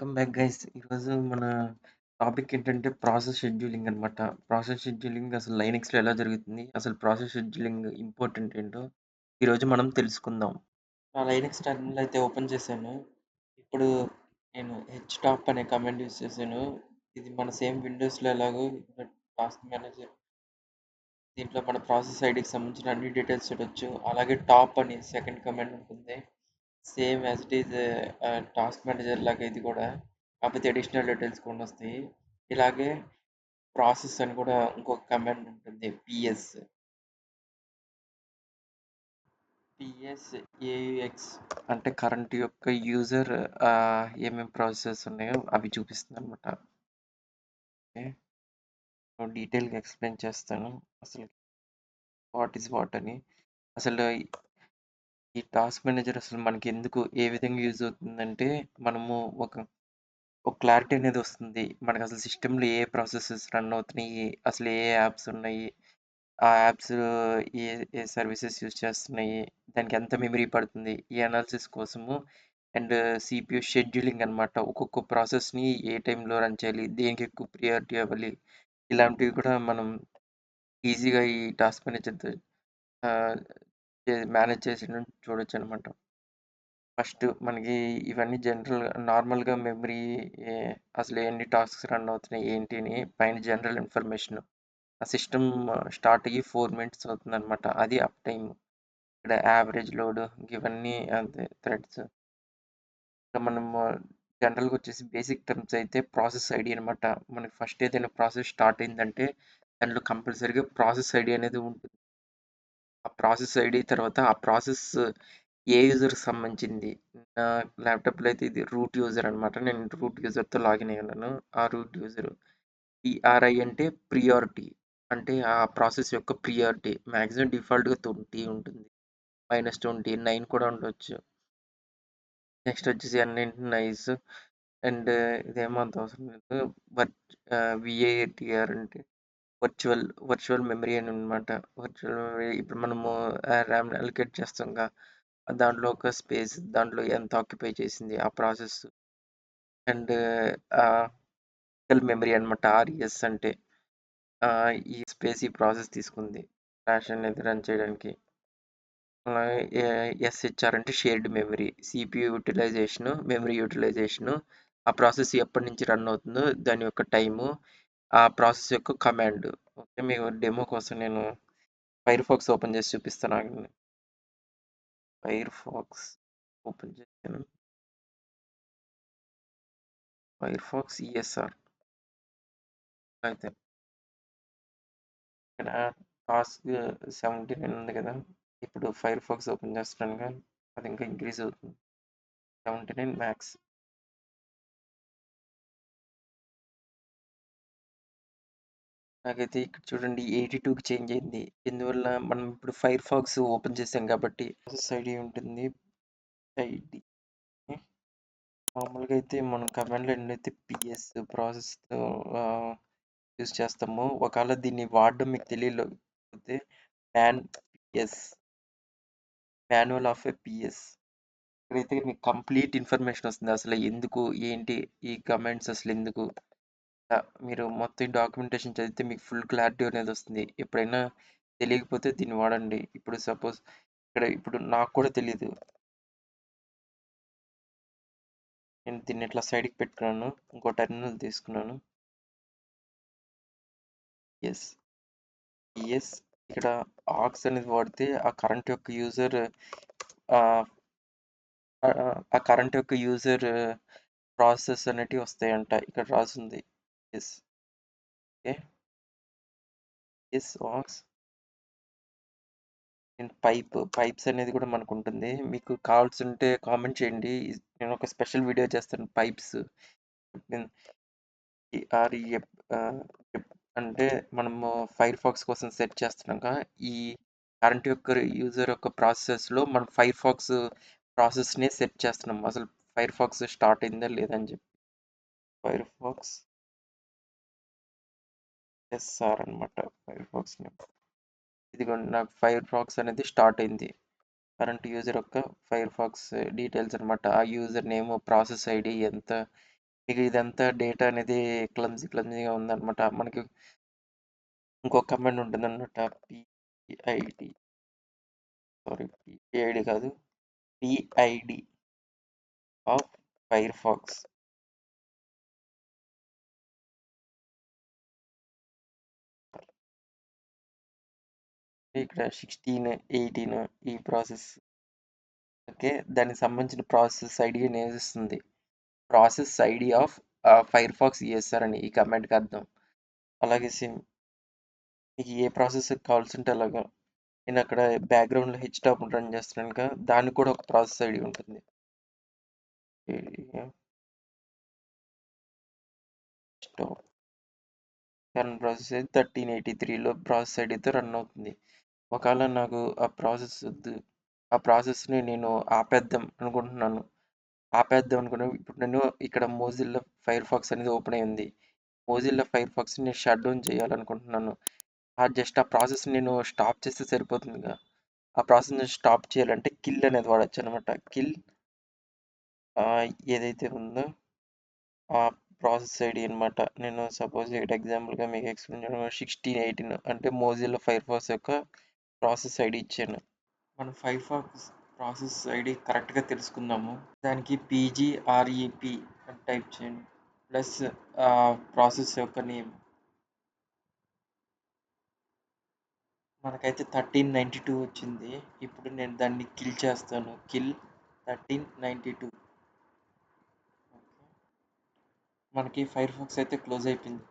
Welcome back guys. ఈరోజు మన topic ఏంటంటే ప్రాసెస్ షెడ్యూలింగ్ అనమాట. ప్రాసెస్ షెడ్యూలింగ్ అసలు లైనక్స్‌లో ఎలా జరుగుతుంది? అసలు ప్రాసెస్ షెడ్యూలింగ్ ఇంపార్టెంట్ ఏంటో ఈరోజు మనం తెలుసుకుందాం. నా లైనక్స్ టెర్మినల్ అయితే ఓపెన్ చేశాను. ఇప్పుడు నేను హెచ్‌టాప్ అనే కమాండ్ యూజ్ చేశాను. ఇది మన సేమ్ విండోస్‌లో ఎలాగో టాస్క్ మేనేజర్ దీంట్లో మన ప్రాసెస్ ఐడీకి సంబంధించిన అన్ని డీటెయిల్స్ చూడొచ్చు. అలాగే టాప్ అని సెకండ్ కమాండ్ ఉంటుంది. Same as it is task manager లాగా ఇది కూడా, కాకపోతే అడిషనల్ డీటెయిల్స్ కూడా వస్తాయి. ఇలాగే ప్రాసెస్ అని కూడా ఇంకొక కమాండ్ ఉంటుంది, పిఎస్ఏయుఎక్స్ అంటే కరెంట్ యొక్క యూజర్ ఏమేమి ప్రాసెసెస్ ఉన్నాయో అవి చూపిస్తుంది అనమాట. డీటెయిల్గా ఎక్స్ప్లెయిన్ చేస్తాను అసలు వాట్ ఈస్ వాట్ అని. అసలు ఈ టాస్క్ మేనేజర్ అసలు మనకి ఎందుకు ఏ విధంగా యూజ్ అవుతుందంటే, మనము ఒక ఒక క్లారిటీ అనేది వస్తుంది. మనకు అసలు సిస్టమ్‌లో ఏ ప్రాసెసెస్ రన్ అవుతున్నాయి, అసలు ఏ యాప్స్ ఉన్నాయి, ఆ యాప్స్ ఏ ఏ సర్వీసెస్ యూజ్ చేస్తున్నాయి, దానికి ఎంత మెమరీ పడుతుంది, ఈ అనాలిసిస్ కోసము. అండ్ సిపియు షెడ్యూలింగ్ అనమాట. ఒక్కొక్క ప్రాసెస్‌ని ఏ టైంలో రన్ చేయాలి, దేనికి ఎక్కువ ప్రియారిటీ ఇవ్వాలి, ఇలాంటివి కూడా మనం ఈజీగా ఈ టాస్క్ మేనేజర్‌తో ఆహ్, మేనేజ్ చేసేయడం చూడొచ్చనమాట. ఫస్ట్ మనకి ఇవన్నీ నార్మల్‌గా మెమరీ ఏ అసలు ఎన్ని టాస్క్స్ రన్ అవుతున్నాయి ఏంటి అని పైన జనరల్ ఇన్ఫర్మేషన్. ఆ సిస్టమ్ స్టార్ట్ అయ్యి 4 మినిట్స్ అవుతుందనమాట. అది అప్ టైమ్. ఇక్కడ యావరేజ్ లోడ్ ఇవన్నీ అంతే థ్రెడ్స్. ఇక్కడ మనము జనరల్‌గా వచ్చేసి బేసిక్ టర్మ్స్ అయితే ప్రాసెస్ ఐడీ అనమాట. మనకి ఫస్ట్ ఏదైనా ప్రాసెస్ స్టార్ట్ అయిందంటే దాంట్లో కంపల్సరీగా ప్రాసెస్ ఐడీ అనేది ఉంటుంది. ఆ ప్రాసెస్ ఐడీ తర్వాత ఆ ప్రాసెస్ ఏ యూజర్‌కి సంబంధించింది. నా ల్యాప్‌టాప్‌లో అయితే ఇది రూట్ యూజర్ అనమాట. నేను రూట్ యూజర్‌తో లాగిన్ అయ్యి ఉన్నాను. ఆ రూట్ యూజర్ పిఆర్ఐ అంటే ప్రియారిటీ. అంటే ఆ ప్రాసెస్ యొక్క ప్రియారిటీ. మాక్సిమం డిఫాల్ట్‌గా 20 ఉంటుంది. -20, 9 కూడా ఉండొచ్చు. నెక్స్ట్ వచ్చేసి అన్నింటిని నైస్. అండ్ ఇదేమో అంత అవసరం లేదు. బట్ విఏటిఆర్ అంటే వర్చువల్ మెమరీ అని అనమాట. వర్చువల్ మెమరీ ఇప్పుడు మనము ర్యామ్‌ని అలొకేట్ చేస్తాంగా, దాంట్లో ఒక స్పేస్ దాంట్లో ఎంత ఆక్యుపై చేసింది ఆ ప్రాసెస్. అండ్ ఫిజికల్ మెమరీ అనమాట. ఆర్‌ఈఎస్ అంటే ఈ స్పేస్ ఈ ప్రాసెస్ తీసుకుంది ఫ్లాష్ అనేది రన్ చేయడానికి. అలాగే ఎస్హెచ్ఆర్ అంటే షేర్డ్ మెమరీ. సిపియు యూటిలైజేషను, మెమరీ యూటిలైజేషను, ఆ ప్రాసెస్ ఎప్పటి నుంచి రన్ అవుతుందో దాని యొక్క టైము, ఆ ప్రాసెస్ యొక్క కమాండ్. ఓకే. మీకు డెమో కోసం నేను ఫైర్‌ఫాక్స్ ఓపెన్ చేసి చూపిస్తాను ఆగండి. ఫైర్‌ఫాక్స్ ఓపెన్ చేశాను. ఫైర్‌ఫాక్స్ ఈఎస్ఆర్ అయితే ఇక్కడ టాస్క్ 79 ఉంది కదా! ఇప్పుడు ఫైర్‌ఫాక్స్ ఓపెన్ చేస్తున్నానుగా, అది ఇంకా ఇంక్రీజ్ అవుతుంది. 79 మ్యాక్స్. నాకైతే ఇక్కడ చూడండి 82కి చేంజ్ అయింది. ఎందువల్ల మనం ఇప్పుడు ఫైర్‌ఫాక్స్ ఓపెన్ చేసాం కాబట్టి ప్రాసెస్ ఐడీ ఉంటుంది. ఐడీ మామూలుగా అయితే మనం కమాండ్‌లో ఎన్నైతే పిఎస్ ప్రాసెస్‌తో యూజ్ చేస్తామో, ఒకవేళ దీన్ని వాడడం మీకు తెలియకపోతే man PS manual of a PS. ఇక్కడైతే మీకు కంప్లీట్ ఇన్ఫర్మేషన్ వస్తుంది. అసలు ఎందుకు, ఏంటి, ఈ కమాండ్స్ అసలు ఎందుకు, మీరు మొత్తం ఈ డాక్యుమెంటేషన్ చదివితే మీకు ఫుల్ క్లారిటీ అనేది వస్తుంది. ఎప్పుడైనా తెలియకపోతే దీన్ని వాడండి. ఇప్పుడు సపోజ్ ఇప్పుడు నాకు కూడా తెలీదు. నేను దీన్ని ఇట్లా సైడ్‌కి పెట్టుకున్నాను. ఇంకో టెర్మినల్ తీసుకున్నాను. యెస్. యెస్. ఇక్కడ ఆక్స్ అనేది వాడితే ఆహ్, ఆ కరెంట్ యొక్క యూజర్ ప్రాసెస్ అనేటివి వస్తాయంట. ఇక్కడ రాసుంది. Yes. Okay. Yes aux and pipes అనేది కూడా మనకుంటుంది. మీకు కావాల్సుంటే కామెంట్ చేయండి. నేను ఒక స్పెషల్ వీడియో చేస్తాను పైప్స్. నేను ఆర్‌ఈఎఫ్ ఎప్ అంటే మనము ఫైర్‌ఫాక్స్ కోసం సెట్ చేస్తున్నాంగా, ఈ కరెంట్ యొక్క యూజర్ యొక్క ప్రాసెస్‌లో మనం ఫైర్‌ఫాక్స్ ప్రాసెస్‌ని సెట్ చేస్తున్నాం. అసలు ఫైర్‌ఫాక్స్ స్టార్ట్ అయిందా లేదా అని చెప్పి. ఫైర్‌ఫాక్స్ ఎస్ఆర్ అనమాట. Firefox name. ఇదిగోండి నాకు ఫైర్‌ఫాక్స్ అనేది స్టార్ట్ అయింది. కరెంట్ యూజర్ యొక్క ఫైర్‌ఫాక్స్ డీటెయిల్స్ అనమాట. ఆ యూజర్ నేమ్, ప్రాసెస్ ఐడీ ఎంత, ఇక ఇదంతా డేటా అనేది క్లమ్జీగా ఉందన్నమాట. మనకి ఇంకో కమాండ్ ఉంటుందన్నమాట. పిఐడి సారీ పిఐడి కాదు. PID of Firefox. ఇక్కడ 16, 18 ఈ ప్రాసెస్. ఓకే. దానికి సంబంధించిన ప్రాసెస్ ఐడీ అనేది ఇస్తుంది. Process ID of Firefox ESR అని ఈ కమాండ్‌కి అర్థం. అలాగే సేమ్ మీకు ఏ ప్రాసెస్ కావాల్సుంటే అలాగా. నేను అక్కడ బ్యాక్‌గ్రౌండ్‌లో హెచ్‌టాప్ రన్ చేస్తున్నాను కదా! దానికి కూడా ఒక ప్రాసెస్ ఐడీ ఉంటుంది. హెచ్‌టాప్ రన్ ప్రాసెస్ అయితే 1383లో ప్రాసెస్ ఐడీతో రన్ అవుతుంది. ఒకవేళ నాకు ఆ ప్రాసెస్ వద్దు. ఆ ప్రాసెస్‌ని నేను ఆపేద్దాం అనుకున్నాను. ఇప్పుడు నేను ఇక్కడ మోజిల్లా ఫైర్‌ఫాక్స్ అనేది ఓపెన్ అయ్యింది. మోజిల్లా ఫైర్‌ఫాక్స్‌ని నేను షట్ డౌన్ చేయాలనుకుంటున్నాను. జస్ట్ ఆ ప్రాసెస్ నేను స్టాప్ చేస్తే సరిపోతుందిగా. ఆ ప్రాసెస్‌ని స్టాప్ చేయాలంటే కిల్ అనేది వాడొచ్చనమాట. కిల్ ఏదైతే ఉందో ఆ ప్రాసెస్ ఐడీ అనమాట. నేను సపోజ్ ఇక్కడ ఎగ్జాంపుల్‌గా మీకు ఎక్స్‌ప్లెయిన్ చేయడం 1618 అంటే మోజిల్లా ఫైర్‌ఫాక్స్ యొక్క ప్రాసెస్ ఐడీ ఇచ్చాను. మనం ఫైర్‌ఫాక్స్ ప్రాసెస్ ఐడీ కరెక్ట్‌గా తెలుసుకుందాము. దానికి పీజీఆర్ఈపీ అని టైప్ చేయండి. ప్లస్ ప్రాసెస్ యొక్క నేమ్. మనకైతే 1392 వచ్చింది. ఇప్పుడు నేను దాన్ని కిల్ చేస్తాను. కిల్ 1392. మనకి ఫైర్‌ఫాక్స్ అయితే క్లోజ్ అయిపోయింది.